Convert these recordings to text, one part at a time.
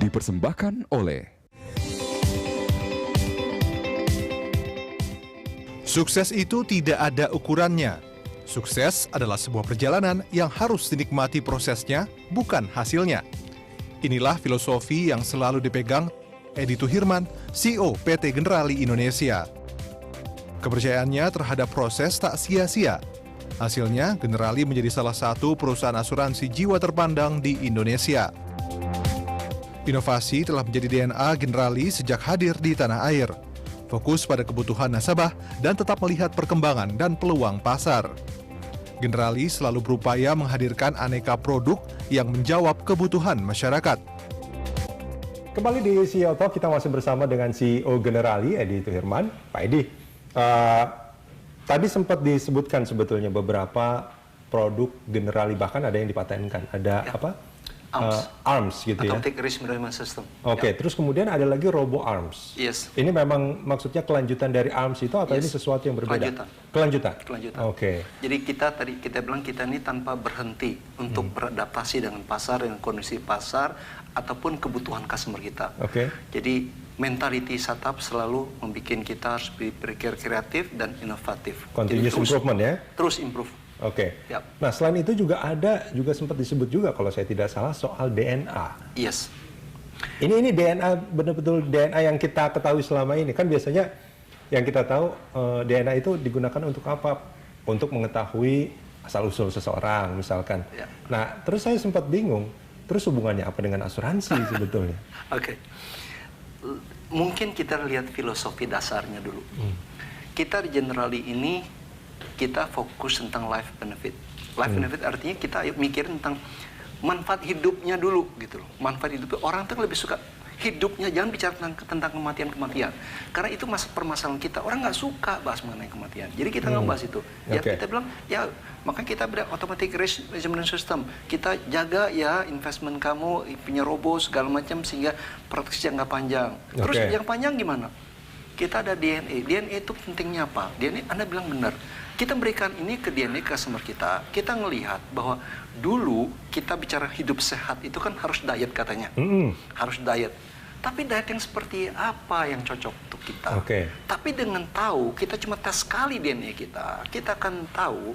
dipersembahkan oleh sukses itu tidak ada ukurannya. Sukses adalah sebuah perjalanan yang harus dinikmati prosesnya, bukan hasilnya. Inilah filosofi yang selalu dipegang Edi Tuhirman, CEO PT Generali Indonesia. Kepercayaannya terhadap proses tak sia-sia. Hasilnya, Generali menjadi salah satu perusahaan asuransi jiwa terpandang di Indonesia. Inovasi telah menjadi DNA Generali sejak hadir di tanah air. Fokus pada kebutuhan nasabah dan tetap melihat perkembangan dan peluang pasar. Generali selalu berupaya menghadirkan aneka produk yang menjawab kebutuhan masyarakat. Kembali di CEO Talk, kita masih bersama dengan CEO Generali, Edi Tuhirman. Pak Edi, tadi sempat disebutkan sebetulnya beberapa produk Generali, bahkan ada yang dipatenkan. Ada apa? ARMS gitu ya. Automatic Risk Management System. Oke, terus kemudian ada lagi Robo ARMS. Yes. Ini memang maksudnya kelanjutan dari ARMS itu atau ini sesuatu yang berbeda? Kelanjutan. Oke. Jadi kita bilang kita ini tanpa berhenti untuk beradaptasi dengan pasar, dengan kondisi pasar ataupun kebutuhan customer kita. Oke. Jadi mentality startup selalu membuat kita harus berpikir kreatif dan inovatif. Continuous improvement ya? Terus improve. Oke. Yep. Nah, selain itu juga sempat disebut juga kalau saya tidak salah soal DNA. Yes. Ini DNA betul-betul DNA yang kita ketahui selama ini. Kan biasanya yang kita tahu DNA itu digunakan untuk apa? Untuk mengetahui asal-usul seseorang misalkan. Yep. Nah, terus saya sempat bingung. Terus hubungannya apa dengan asuransi sebetulnya? Oke. Mungkin kita lihat filosofi dasarnya dulu. Kita di Generali ini kita fokus tentang life benefit. Life benefit artinya kita mikirin tentang manfaat hidupnya dulu gitu loh. Manfaat hidup orang tuh lebih suka hidupnya, jangan bicara tentang kematian. Karena itu permasalahan kita. Orang nggak suka bahas mengenai kematian. Jadi kita nggak bahas itu. Ya kita bilang ya makanya kita beri automatic risk management system. Kita jaga ya investment kamu punya robo segala macam sehingga proteksi jangka panjang. Terus yang panjang gimana? Kita ada DNA. DNA itu pentingnya apa? DNA Anda bilang benar. Kita berikan ini ke DNA customer kita. Kita ngelihat bahwa dulu kita bicara hidup sehat itu kan harus diet katanya. Harus diet. Tapi diet yang seperti apa yang cocok untuk kita? Tapi dengan tahu, kita cuma tes sekali DNA kita. Kita akan tahu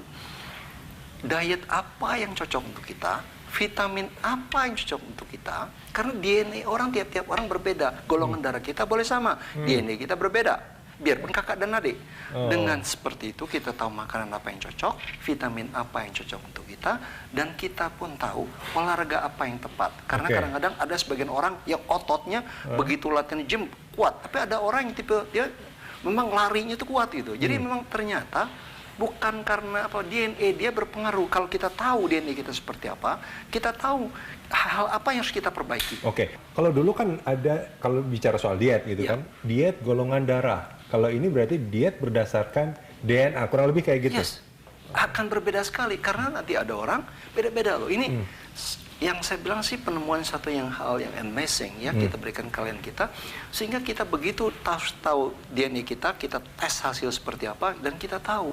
diet apa yang cocok untuk kita, vitamin apa yang cocok untuk kita. Karena DNA orang tiap-tiap orang berbeda. Golongan darah kita boleh sama, DNA kita berbeda. Biarpun kakak dan adik. Dengan seperti itu kita tahu makanan apa yang cocok, vitamin apa yang cocok untuk kita, dan kita pun tahu olahraga apa yang tepat. Karena kadang-kadang ada sebagian orang yang ototnya begitu latihan gym kuat, tapi ada orang yang tipe dia memang larinya itu kuat gitu. Jadi memang ternyata bukan karena apa DNA dia berpengaruh. Kalau kita tahu DNA kita seperti apa, kita tahu hal apa yang harus kita perbaiki. Kalau dulu kan ada, kalau bicara soal diet gitu kan, diet golongan darah. Kalau ini berarti diet berdasarkan DNA, kurang lebih kayak gitu. Yes, akan berbeda sekali karena nanti ada orang beda-beda loh. Ini yang saya bilang sih penemuan satu hal yang amazing ya kita berikan kalian kita sehingga kita begitu tahu DNA kita tes hasil seperti apa dan kita tahu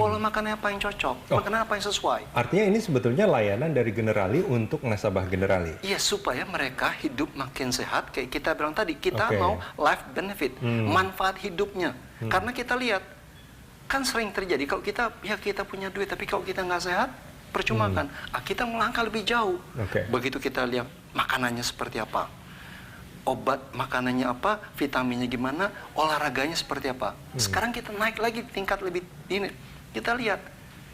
pola makannya apa yang cocok, makanan apa yang sesuai. Artinya ini sebetulnya layanan dari Generali untuk nasabah Generali. Iya, supaya mereka hidup makin sehat. Kayak kita bilang tadi, kita mau life benefit, manfaat hidupnya. Karena kita lihat, kan sering terjadi kalau kita punya duit, tapi kalau kita nggak sehat, percuma kan. Kita melangkah lebih jauh. Begitu kita lihat makanannya seperti apa, obat makanannya apa, vitaminnya gimana, olahraganya seperti apa. Sekarang kita naik lagi tingkat lebih ini. Kita lihat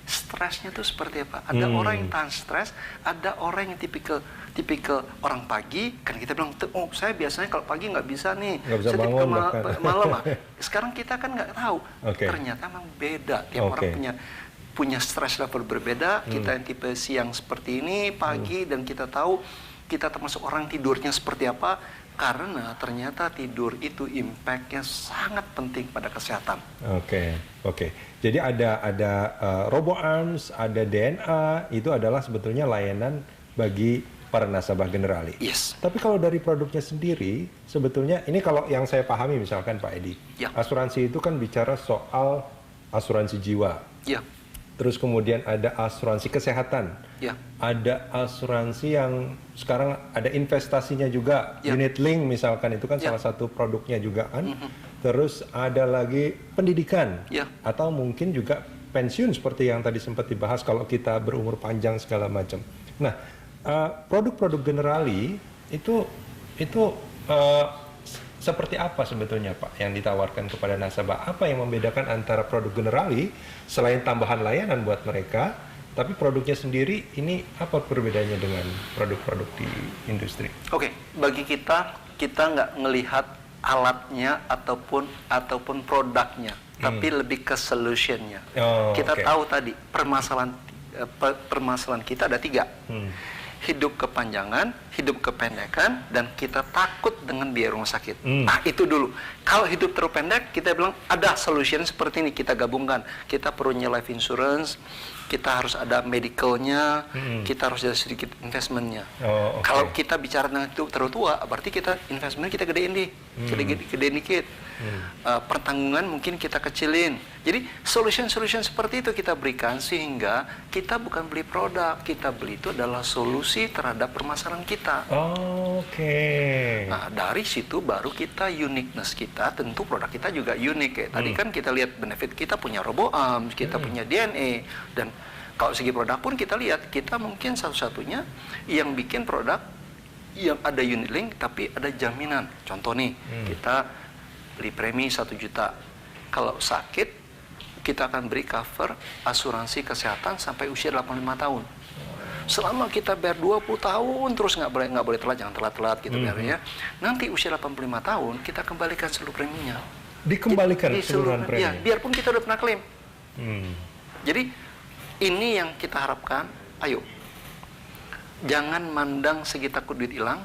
stresnya itu seperti apa. Ada orang yang tahan stres, ada orang yang tipikal orang pagi. Kan kita bilang, oh saya biasanya kalau pagi nggak bisa nih, saya bangun malam. Sekarang kita kan nggak tahu. Ternyata memang beda. Tiap orang punya stres level berbeda. Kita yang tipe siang seperti ini, pagi, dan kita tahu kita termasuk orang tidurnya seperti apa. Karena ternyata tidur itu impact-nya sangat penting pada kesehatan. Jadi ada Robo ARMS, ada DNA, itu adalah sebetulnya layanan bagi para nasabah Generali. Yes. Tapi kalau dari produknya sendiri, sebetulnya ini kalau yang saya pahami misalkan Pak Edi, asuransi itu kan bicara soal asuransi jiwa. terus kemudian ada asuransi kesehatan, Ya. ada asuransi yang sekarang ada investasinya juga, Ya. unit link misalkan itu kan Ya. salah satu produknya juga kan. Terus ada lagi pendidikan, Ya. atau mungkin juga pensiun seperti yang tadi sempat dibahas kalau kita berumur panjang segala macam. Nah, produk-produk Generali itu seperti apa sebetulnya Pak yang ditawarkan kepada nasabah? Apa yang membedakan antara produk Generali selain tambahan layanan buat mereka, tapi produknya sendiri ini apa perbedaannya dengan produk-produk di industri? Oke, bagi kita nggak ngelihat alatnya ataupun produknya, tapi lebih ke solutionnya. Oh, Kita oke. tahu tadi permasalahan kita ada 3. Hidup kepanjangan, hidup kependekan, dan kita takut dengan biaya rumah sakit. Nah, itu dulu. Kalau hidup terlalu pendek, kita bilang ada solution seperti ini, kita gabungkan. Kita perlunya life insurance, kita harus ada medicalnya, kita harus ada sedikit investmentnya. Oh, oke. Kalau kita bicara dengan itu terlalu tua, berarti kita investment kita gedein gedein dikit. Pertanggungan mungkin kita kecilin. Jadi solution seperti itu kita berikan, sehingga kita bukan beli produk, kita beli itu adalah solusi terhadap permasalahan kita. Oke. Nah, dari situ baru kita uniqueness kita, tentu produk kita juga unik ya. Tadi kan kita lihat benefit kita punya RoboArm, kita punya DNA, dan kalau segi produk pun kita lihat kita mungkin satu-satunya yang bikin produk yang ada unit link tapi ada jaminan. Contoh nih, kita beli premi 1 juta. Kalau sakit, kita akan beri cover asuransi kesehatan sampai usia 85 tahun. Selama kita bayar 20 tahun terus nggak boleh telat, jangan telat-telat gitu bayarnya. Nanti usia 85 tahun kita kembalikan seluruh preminya. Dikembalikan keseluruhan premi. Ya, biarpun kita udah pernah klaim. Jadi ini yang kita harapkan. Ayo, jangan mandang segi takut duit hilang.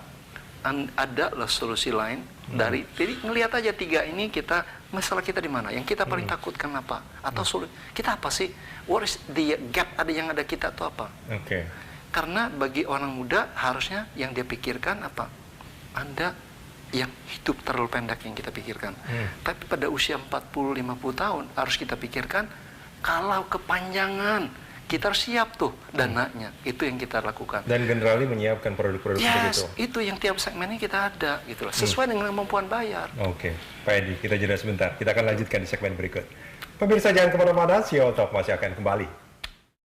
Ada lah solusi lain dari. Jadi ngelihat aja 3 ini masalah kita di mana? Yang kita paling takutkan apa? Atau kita apa sih? What is the gap yang ada kita atau apa? Oke. Karena bagi orang muda harusnya yang dia pikirkan apa? Anda yang hidup terlalu pendek yang kita pikirkan. Tapi pada usia 40-50 tahun harus kita pikirkan kalau kepanjangan. Kita harus siap tuh dananya. Itu yang kita lakukan. Dan Generali menyiapkan produk-produk seperti itu. Itu yang tiap segmennya kita ada gitu loh. Sesuai dengan kemampuan bayar. Oke, Pak Edi, kita jeda sebentar. Kita akan lanjutkan di segmen berikut. Pemirsa jangan kemana-mana, CEO Talk masih akan kembali.